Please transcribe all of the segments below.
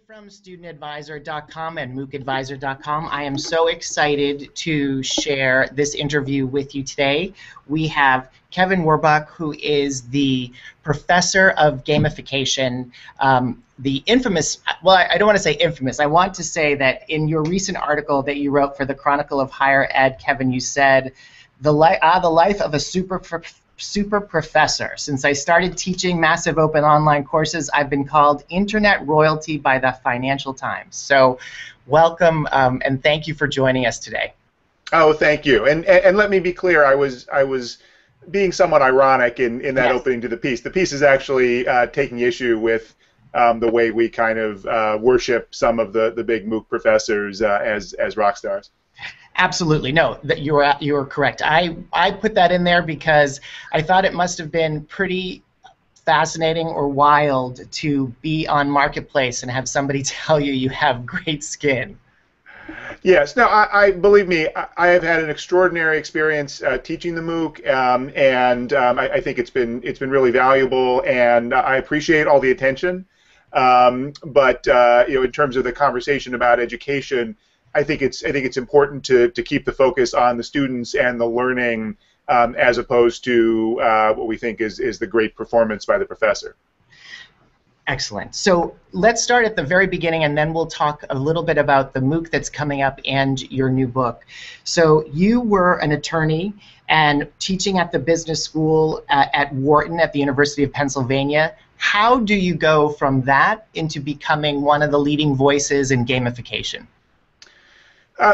from StudentAdvisor.com and MOOCadvisor.com. I am so excited to share this interview with you today. We have Kevin Werbach, who is the professor of gamification, the infamous, well, I don't want to say infamous, I want to say that in your recent article that you wrote for the Chronicle of Higher Ed, Kevin, you said, the life of a super professor. Since I started teaching massive open online courses, I've been called internet royalty by the Financial Times. So welcome and thank you for joining us today. Oh, thank you. And let me be clear, I was being somewhat ironic in that Yes. opening to the piece. The piece is actually taking issue with the way we kind of worship some of the big MOOC professors as rock stars. Absolutely. No, you are correct. I put that in there because I thought it must have been pretty fascinating or wild to be on Marketplace and have somebody tell you you have great skin. Yes. No, I believe me, I have had an extraordinary experience teaching the MOOC, and I think it's been really valuable, and I appreciate all the attention. But in terms of the conversation about education, I think it's important to keep the focus on the students and the learning, as opposed to what we think is the great performance by the professor. Excellent. So let's start at the very beginning, and then we'll talk a little bit about the MOOC that's coming up and your new book. So you were an attorney and teaching at the business school at Wharton at the University of Pennsylvania. How do you go from that into becoming one of the leading voices in gamification?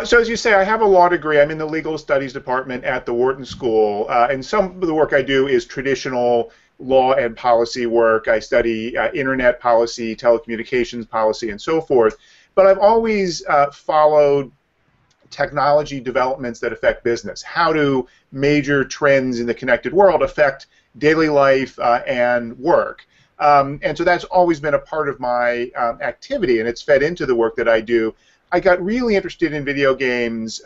So as you say, I have a law degree. I'm in the legal studies department at the Wharton School, and some of the work I do is traditional law and policy work. I study internet policy, telecommunications policy, and so forth. But I've always followed technology developments that affect business. How do major trends in the connected world affect daily life and work? And so that's always been a part of my activity, and it's fed into the work that I do. I got really interested in video games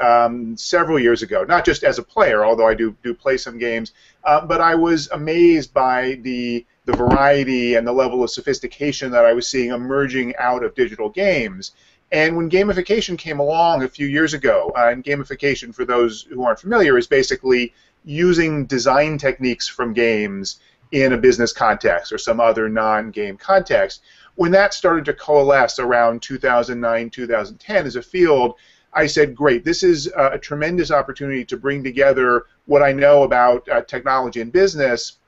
several years ago, not just as a player, although I do play some games, but I was amazed by the variety and the level of sophistication that I was seeing emerging out of digital games. And when gamification came along a few years ago, and gamification, for those who aren't familiar, is basically using design techniques from games in a business context or some other non-game context. When that started to coalesce around 2009, 2010 as a field, I said, great, this is a tremendous opportunity to bring together what I know about technology and business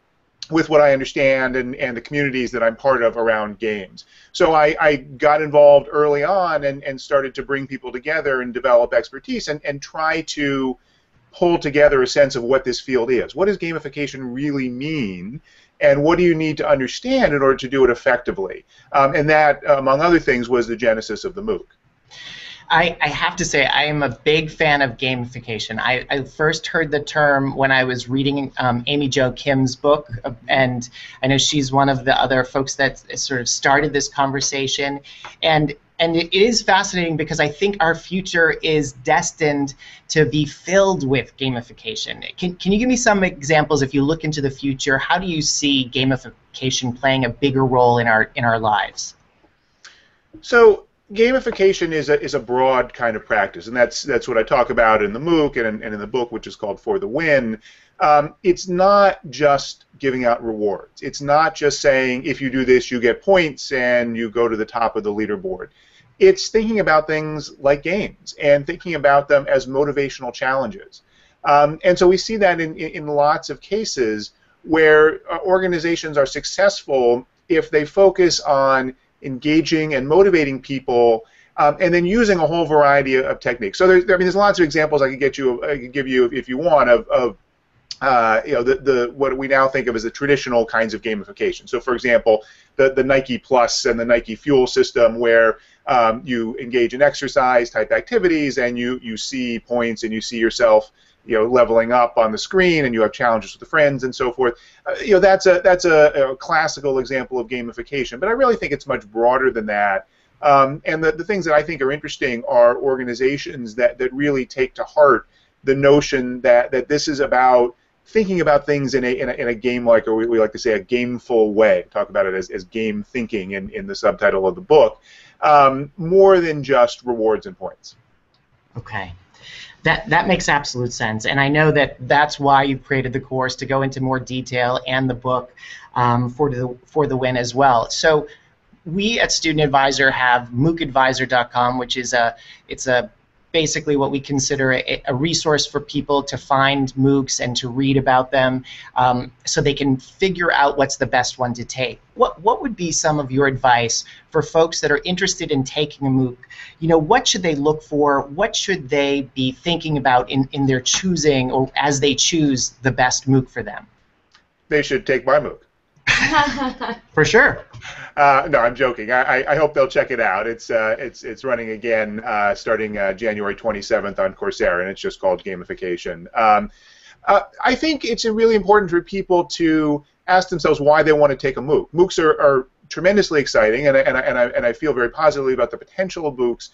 with what I understand and the communities that I'm part of around games. So I got involved early on and started to bring people together and develop expertise and try to pull together a sense of what this field is. What does gamification really mean? And what do you need to understand in order to do it effectively? And that, among other things, was the genesis of the MOOC. I have to say, I am a big fan of gamification. I first heard the term when I was reading Amy Jo Kim's book, and I know she's one of the other folks that sort of started this conversation. And it is fascinating because I think our future is destined to be filled with gamification. Can you give me some examples? If you look into the future, how do you see gamification playing a bigger role in our lives? So gamification is a broad kind of practice, and that's what I talk about in the MOOC and in the book, which is called For the Win. It's not just giving out rewards. It's not just saying if you do this, you get points and you go to the top of the leaderboard. It's thinking about things like games and thinking about them as motivational challenges. And so we see that in lots of cases where organizations are successful if they focus on engaging and motivating people, and then using a whole variety of techniques. So there's lots of examples I could give you if you want of what we now think of as the traditional kinds of gamification. So, for example, the Nike Plus and the Nike Fuel system, where you engage in exercise type activities, and you see points, and you see yourself leveling up on the screen, and you have challenges with the friends and so forth. That's a classical example of gamification, but I really think it's much broader than that. And the things that I think are interesting are organizations that really take to heart the notion that this is about thinking about things in a game-like, or we like to say a gameful way. Talk about it as game thinking in the subtitle of the book, more than just rewards and points. Okay. That makes absolute sense, and I know that that's why you've created the course, to go into more detail, and the book for the win as well. So we at StudentAdvisor have MOOCadvisor.com, which is basically what we consider a resource for people to find MOOCs and to read about them, so they can figure out what's the best one to take. What would be some of your advice for folks that are interested in taking a MOOC? You know, what should they look for? What should they be thinking about in their choosing, or as they choose the best MOOC for them? They should take my MOOC. For sure. No, I'm joking. I hope they'll check it out. It's running again starting January 27th on Coursera, and it's just called Gamification. I think it's really important for people to ask themselves why they want to take a MOOC. MOOCs are tremendously exciting, and I feel very positively about the potential of MOOCs.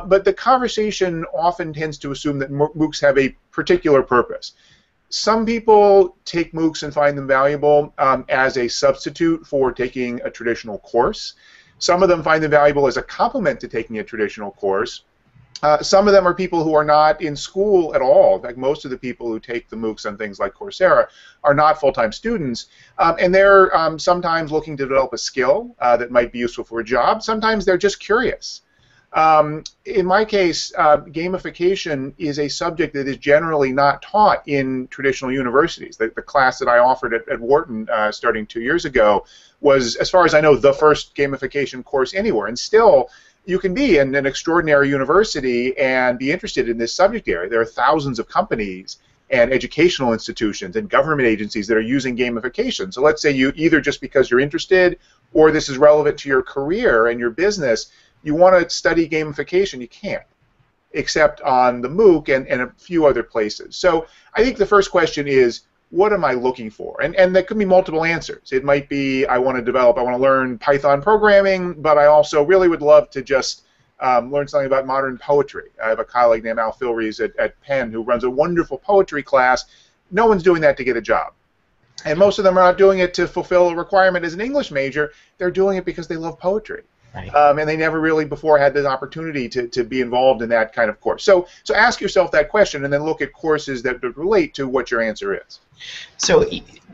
But the conversation often tends to assume that MOOCs have a particular purpose. Some people take MOOCs and find them valuable as a substitute for taking a traditional course. Some of them find them valuable as a complement to taking a traditional course. Some of them are people who are not in school at all. In fact, most of the people who take the MOOCs on things like Coursera are not full-time students, and they're sometimes looking to develop a skill that might be useful for a job. Sometimes they're just curious. In my case, gamification is a subject that is generally not taught in traditional universities. The class that I offered at Wharton starting 2 years ago was, as far as I know, the first gamification course anywhere. And still, you can be in an extraordinary university and be interested in this subject area. There are thousands of companies and educational institutions and government agencies that are using gamification. So let's say you, either just because you're interested or this is relevant to your career and your business, you want to study gamification, you can't, except on the MOOC and a few other places. So I think the first question is, what am I looking for? And there could be multiple answers. It might be, I want to learn Python programming, but I also really would love to just learn something about modern poetry. I have a colleague named Al Filreis at Penn who runs a wonderful poetry class. No one's doing that to get a job. And most of them are not doing it to fulfill a requirement as an English major. They're doing it because they love poetry. Right. And they never really before had the opportunity to be involved in that kind of course. So ask yourself that question and then look at courses that relate to what your answer is. So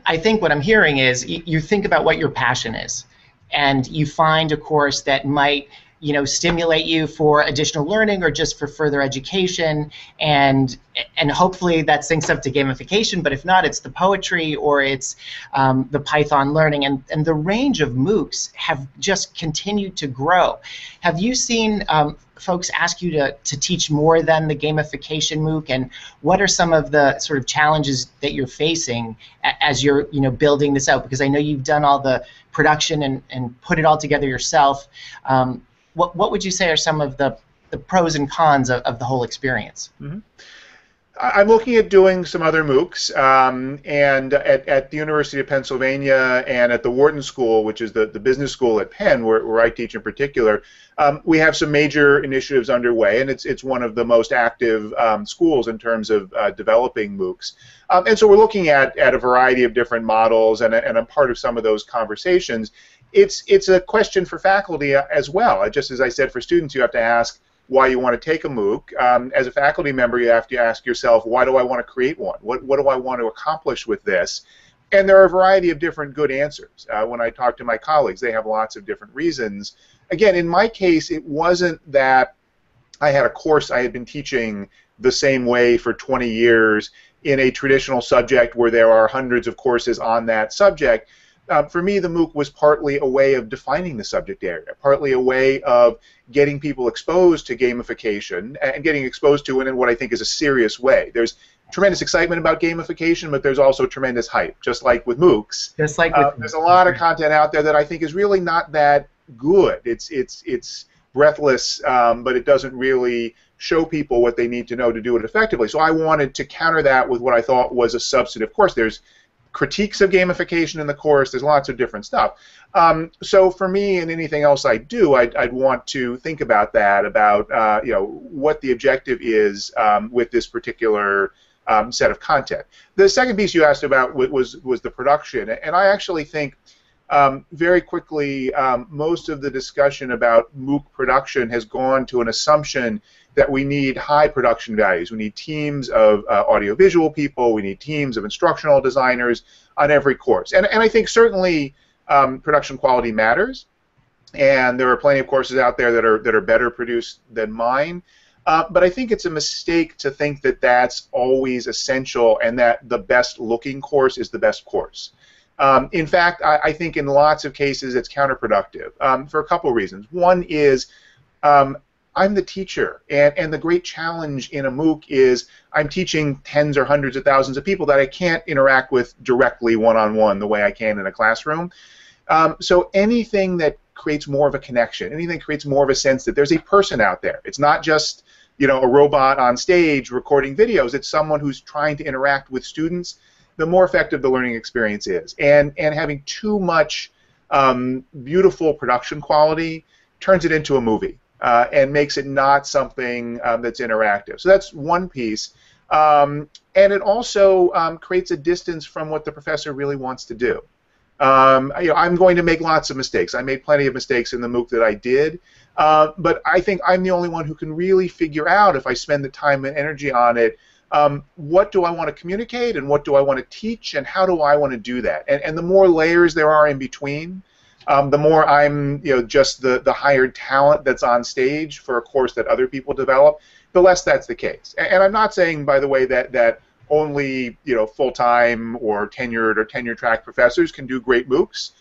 I think what I'm hearing is you think about what your passion is, and you find a course that might stimulate you for additional learning or just for further education, and hopefully that syncs up to gamification, but if not, it's the poetry or it's the Python learning, and the range of MOOCs have just continued to grow. Have you seen folks ask you to teach more than the gamification MOOC, and what are some of the sort of challenges that you're facing as you're building this out? Because I know you've done all the production and put it all together yourself. What would you say are some of the pros and cons of the whole experience? Mm-hmm. I'm looking at doing some other MOOCs, and at the University of Pennsylvania and at the Wharton School, which is the business school at Penn, where I teach in particular, we have some major initiatives underway, and it's one of the most active schools in terms of developing MOOCs. And so we're looking at a variety of different models, and I'm part of some of those conversations. It's a question for faculty as well. Just as I said, for students, you have to ask why you want to take a MOOC. As a faculty member, you have to ask yourself, why do I want to create one? What do I want to accomplish with this? And there are a variety of different good answers. When I talk to my colleagues, they have lots of different reasons. Again, in my case, it wasn't that I had a course I had been teaching the same way for 20 years in a traditional subject where there are hundreds of courses on that subject. For me, the MOOC was partly a way of defining the subject area, partly a way of getting people exposed to gamification and getting exposed to it in what I think is a serious way. There's tremendous excitement about gamification, but there's also tremendous hype, just like with MOOCs. Just like there's a lot of content out there that I think is really not that good. It's breathless, but it doesn't really show people what they need to know to do it effectively. So I wanted to counter that with what I thought was a substantive course. There's critiques of gamification in the course. There's lots of different stuff. So for me and anything else I do, I'd want to think about that, about what the objective is with this particular set of content. The second piece you asked about was the production, and I actually think very quickly most of the discussion about MOOC production has gone to an assumption that we need high production values. We need teams of audiovisual people. We need teams of instructional designers on every course. And I think certainly production quality matters, and there are plenty of courses out there that are better produced than mine. But I think it's a mistake to think that that's always essential and that the best looking course is the best course. In fact, I think in lots of cases it's counterproductive for a couple of reasons. One is I'm the teacher, and the great challenge in a MOOC is I'm teaching tens or hundreds of thousands of people that I can't interact with directly one-on-one the way I can in a classroom. So anything that creates more of a connection, anything that creates more of a sense that there's a person out there. It's not just, you know, a robot on stage recording videos. It's someone who's trying to interact with students. The more effective the learning experience is. And having too much beautiful production quality turns it into a movie. And makes it not something that's interactive. So that's one piece. And it also creates a distance from what the professor really wants to do. You know, I'm going to make lots of mistakes. I made plenty of mistakes in the MOOC that I did. But I think I'm the only one who can really figure out, if I spend the time and energy on it, what do I want to communicate and what do I want to teach and how do I want to do that? And the more layers there are in between, the more I'm, you know, just the hired talent that's on stage for a course that other people develop, the less that's the case. And I'm not saying, by the way, that only, you know, full-time or tenure track professors can do great MOOCs.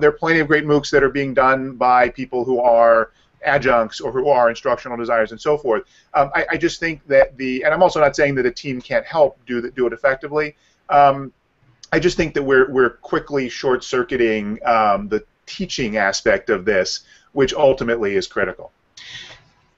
There are plenty of great MOOCs that are being done by people who are adjuncts or who are instructional designers and so forth. I just think that and I'm also not saying that a team can't help do it effectively. I just think that we're quickly short-circuiting the teaching aspect of this, which ultimately is critical.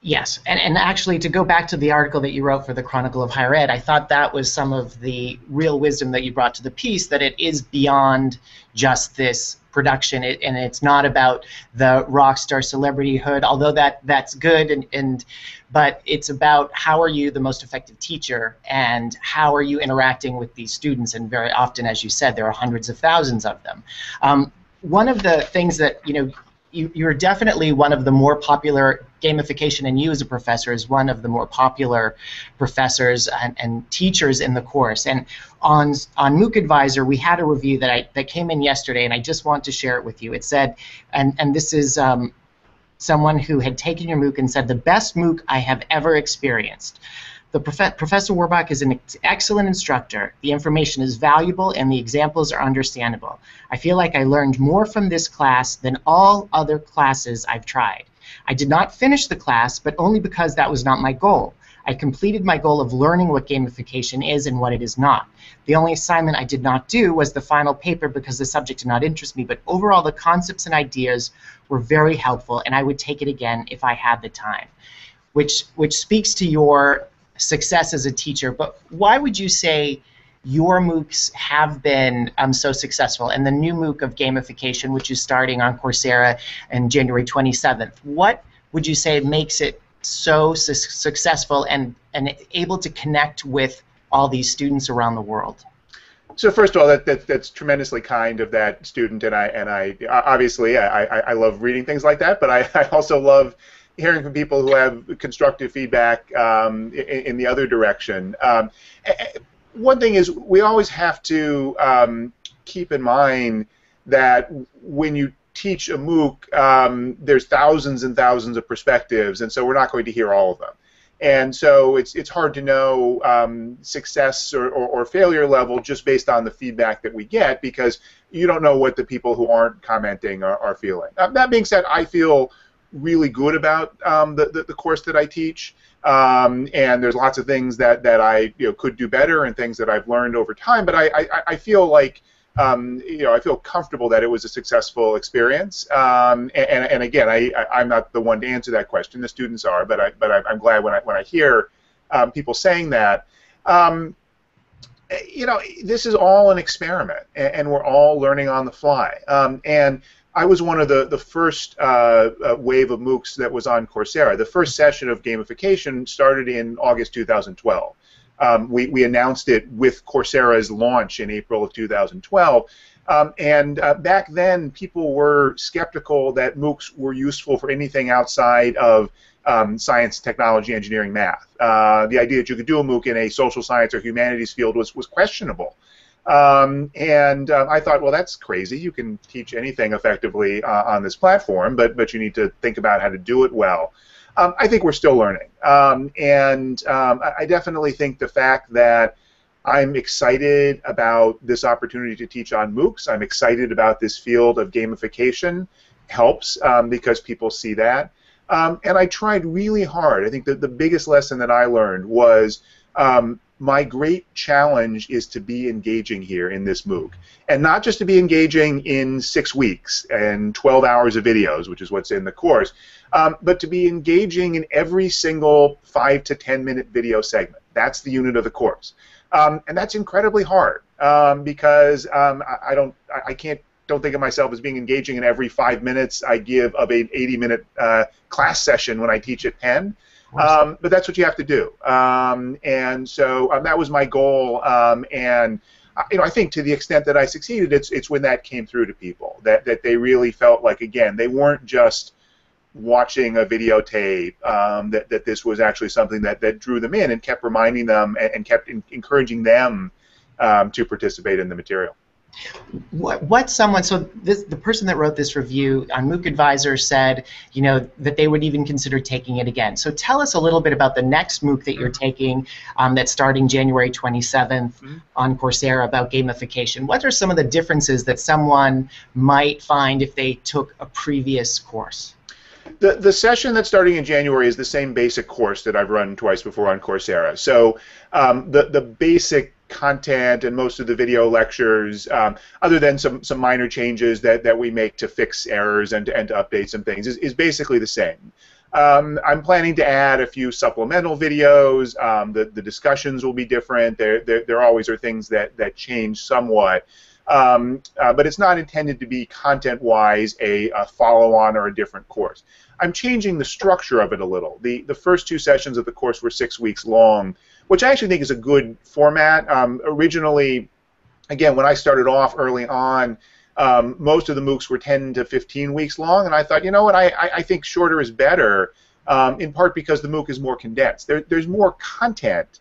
Yes, and actually, to go back to the article that you wrote for the Chronicle of Higher Ed, I thought that was some of the real wisdom that you brought to the piece, that it is beyond just this production, and it's not about the rock star celebrityhood, although that's good, but it's about how are you the most effective teacher, and how are you interacting with these students, and very often, as you said, there are hundreds of thousands of them. One of the things that, you know, you're definitely one of the more popular gamification, and you as a professor is one of the more popular professors and teachers in the course. And on MOOCadvisor, we had a review that came in yesterday, and I just want to share it with you. It said, and this is someone who had taken your MOOC and said, the best MOOC I have ever experienced. Professor Werbach is an excellent instructor. The information is valuable and the examples are understandable. I feel like I learned more from this class than all other classes I've tried. I did not finish the class, but only because that was not my goal. I completed my goal of learning what gamification is and what it is not. The only assignment I did not do was the final paper because the subject did not interest me, but overall the concepts and ideas were very helpful, and I would take it again if I had the time, which speaks to your success as a teacher. But why would you say your MOOCs have been so successful, and the new MOOC of gamification, which is starting on Coursera on January 27th, what would you say makes it so successful and able to connect with all these students around the world? So first of all, that's tremendously kind of that student, and I obviously I love reading things like that, but I also love hearing from people who have constructive feedback in the other direction. One thing is, we always have to keep in mind that when you teach a MOOC, there's thousands and thousands of perspectives, and so we're not going to hear all of them. And so it's hard to know success or failure level just based on the feedback that we get, because you don't know what the people who aren't commenting are feeling. That being said, I feel really good about the course that I teach, and there's lots of things that I could do better and things that I've learned over time. But I feel like I feel comfortable that it was a successful experience. And again, I'm not the one to answer that question. The students are, but I'm glad when I hear people saying that. This is all an experiment, and we're all learning on the fly. And I was one of the first wave of MOOCs that was on Coursera. The first session of gamification started in August 2012. We announced it with Coursera's launch in April of 2012. Back then, people were skeptical that MOOCs were useful for anything outside of science, technology, engineering, math. The idea that you could do a MOOC in a social science or humanities field was questionable. I thought, well, that's crazy. You can teach anything effectively on this platform, but you need to think about how to do it well. I think we're still learning. I definitely think the fact that I'm excited about this opportunity to teach on MOOCs, I'm excited about this field of gamification, helps because people see that. And I tried really hard. I think that the biggest lesson that I learned was my great challenge is to be engaging here in this MOOC. And not just to be engaging in 6 weeks and 12 hours of videos, which is what's in the course, but to be engaging in every single 5 to 10 minute video segment. That's the unit of the course. And that's incredibly hard because I don't think of myself as being engaging in every 5 minutes I give of an 80-minute class session when I teach at Penn. But that's what you have to do. So that was my goal. I think to the extent that I succeeded, it's when that came through to people, that they really felt like, again, they weren't just watching a videotape, that this was actually something that drew them in and kept reminding them and kept encouraging them to participate in the material. The person that wrote this review on MOOCAdvisor said, that they would even consider taking it again. So tell us a little bit about the next MOOC that you're taking that's starting January 27th on Coursera about gamification. What are some of the differences that someone might find if they took a previous course? The session that's starting in January is the same basic course that I've run twice before on Coursera. So the basic content and most of the video lectures, other than some minor changes that we make to fix errors and to update some things, is basically the same. I'm planning to add a few supplemental videos. The discussions will be different. There always are things that change somewhat. But it's not intended to be content-wise a follow-on or a different course. I'm changing the structure of it a little. The first 2 sessions of the course were 6 weeks long, which I actually think is a good format. Originally, again, when I started off early on, most of the MOOCs were 10 to 15 weeks long, and I thought, you know what, I think shorter is better, in part because the MOOC is more condensed. There's more content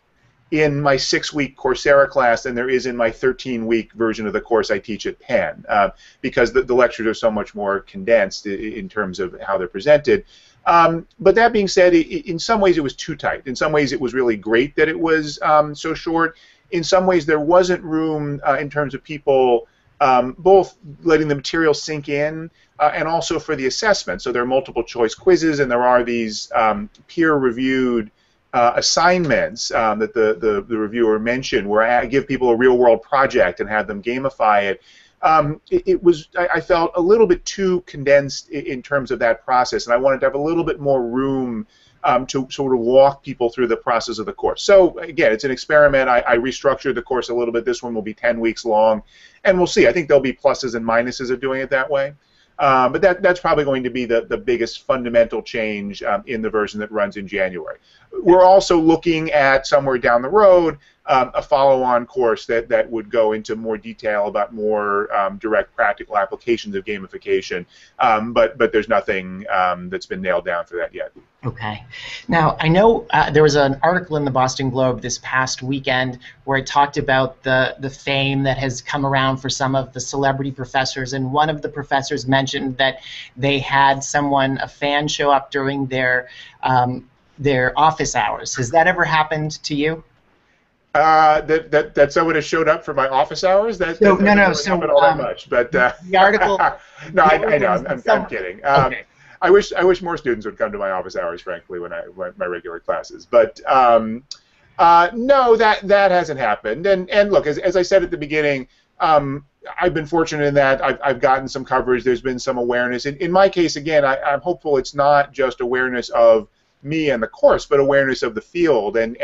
in my 6-week Coursera class than there is in my 13-week version of the course I teach at Penn, because the lectures are so much more condensed in terms of how they're presented. But that being said, in some ways it was too tight. In some ways it was really great that it was so short. In some ways there wasn't room in terms of people both letting the material sink in and also for the assessment. So there are multiple choice quizzes and there are these peer-reviewed assignments that the reviewer mentioned, where I give people a real-world project and have them gamify it. I felt a little bit too condensed in terms of that process, and I wanted to have a little bit more room to sort of walk people through the process of the course. So again, it's an experiment. I restructured the course a little bit. This one will be 10 weeks long, and we'll see. I think there'll be pluses and minuses of doing it that way. But that's probably going to be the biggest fundamental change in the version that runs in January. We're also looking at somewhere down the road a follow-on course that would go into more detail about more direct practical applications of gamification, but there's nothing that's been nailed down for that yet. Okay. Now, I know there was an article in the Boston Globe this past weekend where it talked about the fame that has come around for some of the celebrity professors, and one of the professors mentioned that they had a fan show up during their office hours. Has that ever happened to you? That someone has showed up for my office hours? That doesn't really happen all that much. But the article. No, I know. I'm kidding. Okay. I wish more students would come to my office hours, frankly, when I went my regular classes. But no, that hasn't happened. And look, as I said at the beginning, I've been fortunate in that I've gotten some coverage. There's been some awareness. In my case, again, I'm hopeful it's not just awareness of me and the course, but awareness of the field and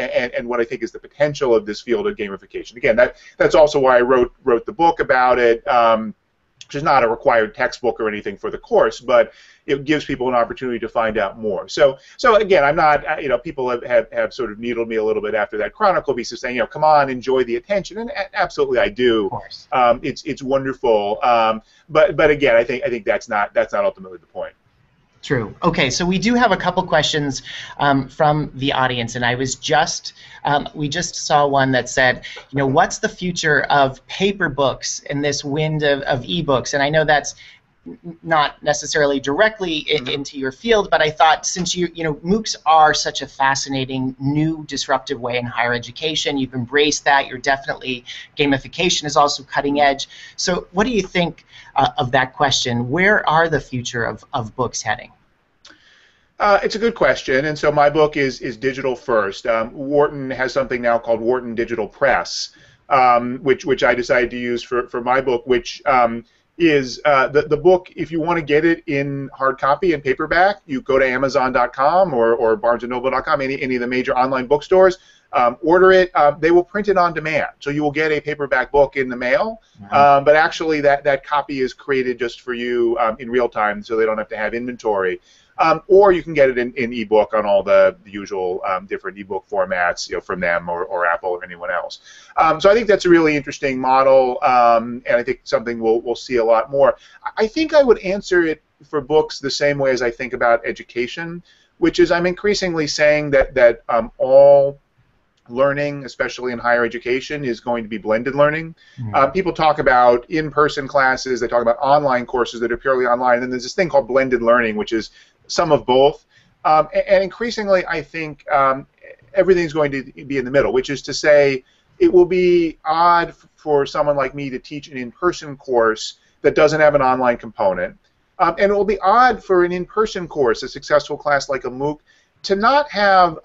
what I think is the potential of this field of gamification. Again, that's also why I wrote the book about it, which is not a required textbook or anything for the course, but it gives people an opportunity to find out more. So again, I'm not, people have sort of needled me a little bit after that Chronicle piece of saying, come on, enjoy the attention, and absolutely I do. Of course. It's wonderful, but again, I think that's not ultimately the point. True. Okay, so we do have a couple questions from the audience, and we just saw one that said, what's the future of paper books in this wind of ebooks? And I know that's not necessarily directly into your field, but I thought since MOOCs are such a fascinating, new, disruptive way in higher education, you've embraced that. You're definitely, gamification is also cutting edge. So what do you think of that question? Where are the future of books heading? It's a good question, and so my book is digital first. Wharton has something now called Wharton Digital Press, which I decided to use for my book, which is the book. If you want to get it in hard copy and paperback, you go to Amazon.com or BarnesandNoble.com, any of the major online bookstores. Order it. They will print it on demand, so you will get a paperback book in the mail. But actually, that copy is created just for you in real time, so they don't have to have inventory. Or you can get it in ebook on all the usual different ebook formats, from them or Apple or anyone else. So I think that's a really interesting model, and I think something we'll see a lot more. I think I would answer it for books the same way as I think about education, which is I'm increasingly saying that all learning, especially in higher education, is going to be blended learning. People talk about in-person classes, they talk about online courses that are purely online, and there's this thing called blended learning, which is some of both. And increasingly, I think everything's going to be in the middle, which is to say it will be odd for someone like me to teach an in-person course that doesn't have an online component. And it will be odd for an in-person course, a successful class like a MOOC, to not have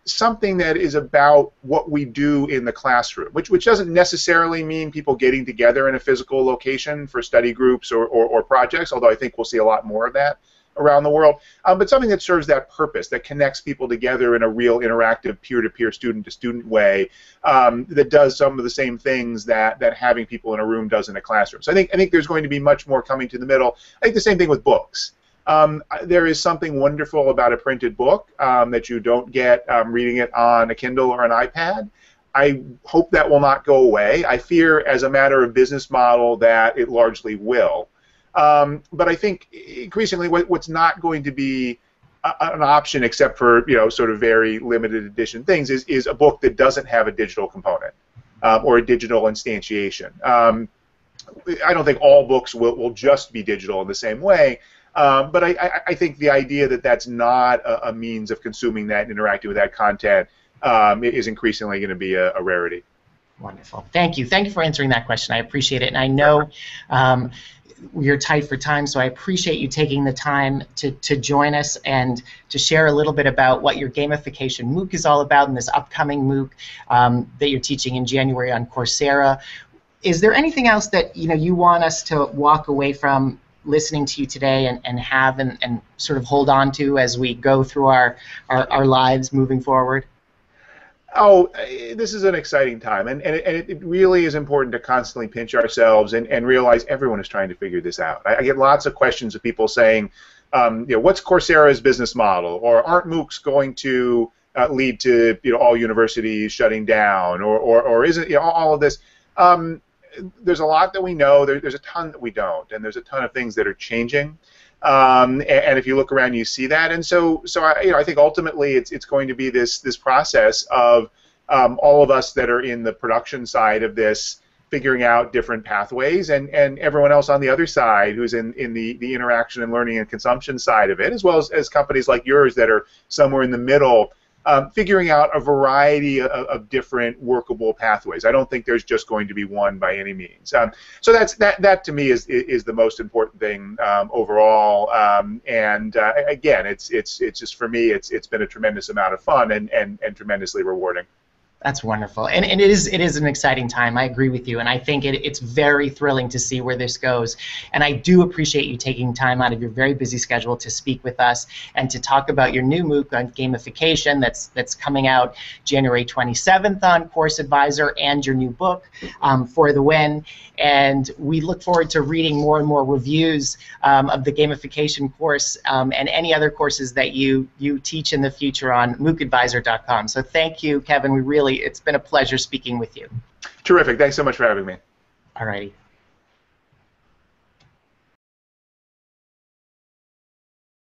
something that is about what we do in the classroom, which doesn't necessarily mean people getting together in a physical location for study groups or projects, although I think we'll see a lot more of that around the world, but something that serves that purpose, that connects people together in a real interactive peer-to-peer, student-to-student way, that does some of the same things that having people in a room does in a classroom. So I think there's going to be much more coming to the middle. I think the same thing with books. There is something wonderful about a printed book that you don't get reading it on a Kindle or an iPad. I hope that will not go away. I fear, as a matter of business model, that it largely will. But I think increasingly what's not going to be an option, except for sort of very limited edition things, is a book that doesn't have a digital component or a digital instantiation. I don't think all books will just be digital in the same way. But I think the idea that that's not a means of consuming that and interacting with that content is increasingly going to be a rarity. Wonderful. Thank you. Thank you for answering that question. I appreciate it. And I know we're tight for time, so I appreciate you taking the time to join us and to share a little bit about what your gamification MOOC is all about in this upcoming MOOC that you're teaching in January on Coursera. Is there anything else that you want us to walk away from listening to you today and have and sort of hold on to as we go through our lives moving forward? Oh, this is an exciting time, and it really is important to constantly pinch ourselves and realize everyone is trying to figure this out. I get lots of questions of people saying, what's Coursera's business model, or aren't MOOCs going to lead to all universities shutting down, or isn't all of this? There's a lot that we know. There's a ton that we don't, and there's a ton of things that are changing. And if you look around, you see that. And so I think ultimately it's going to be this process of all of us that are in the production side of this figuring out different pathways, and everyone else on the other side who's in the interaction and learning and consumption side of it, as well as companies like yours that are somewhere in the middle, figuring out a variety of different workable pathways. I don't think there's just going to be one by any means. So that to me is the most important thing overall. And again, it's just for me, it's been a tremendous amount of fun and tremendously rewarding. That's wonderful, and it is an exciting time. I agree with you, and I think it's very thrilling to see where this goes. And I do appreciate you taking time out of your very busy schedule to speak with us and to talk about your new MOOC on gamification that's coming out January 27th on StudentAdvisor, and your new book, For the Win. And we look forward to reading more and more reviews of the gamification course and any other courses that you teach in the future on MOOCadvisor.com. So thank you, Kevin. It's been a pleasure speaking with you. Terrific. Thanks so much for having me. All righty.